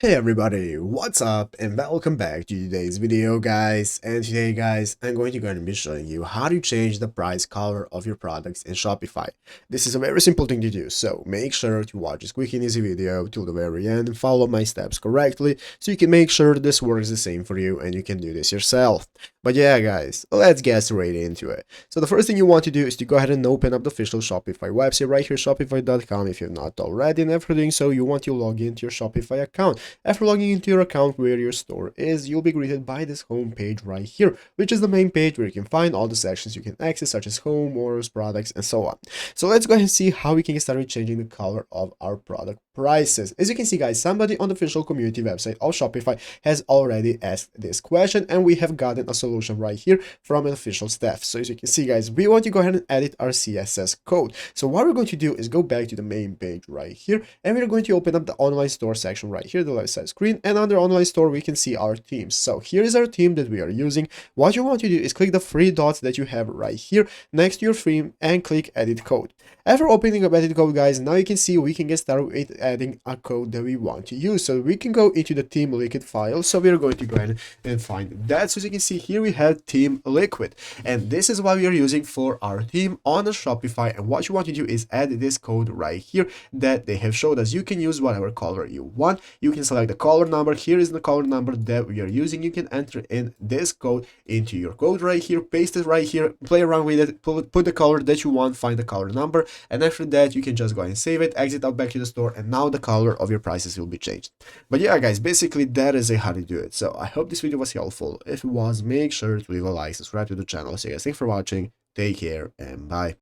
Hey everybody, what's up and welcome back to today's video guys. And today guys, I'm going to be showing you how to change the price color of your products in Shopify. This is a very simple thing to do, so make sure to watch this quick and easy video till the very end and follow my steps correctly so you can make sure this works the same for you and you can do this yourself. But yeah guys, let's get straight into it. So the first thing you want to do is to go ahead and open up the official Shopify website right here, shopify.com if you've not already, and after doing so you want to log into your Shopify account. After logging into your account where your store is, you'll be greeted by this home page right here, which is the main page where you can find all the sections you can access, such as home, orders, products, and so on. So let's go ahead and see how we can start changing the color of our product prices. As you can see guys, somebody on the official community website of Shopify has already asked this question and we have gotten a solution right here from an official staff. So as you can see guys, we want to go ahead and edit our CSS code. So what we're going to do is go back to the main page right here and we're going to open up the online store section right here, the left side screen, and under online store we can see our themes. So here is our theme that we are using. What you want to do is click the three dots that you have right here next to your theme and click edit code. After opening up edit code guys, now you can see we can get started with adding a code that we want to use. So we can go into the theme liquid file. So we're going to go ahead and find that. So as you can see here we have theme liquid, and this is what we are using for our theme on the Shopify. And what you want to do is add this code right here that they have showed us. You can use whatever color you want. You can select the color number. Here is the color number that we are using. You can enter in this code into your code right here, paste it right here, play around with it, put the color that you want, find the color number, and after that you can just go and save it, exit out back to the store, and now the color of your prices will be changed. But yeah guys, basically that is how to do it. So I hope this video was helpful. If it was, make sure to leave a like, subscribe to the channel. So guys, thanks for watching, take care, and bye.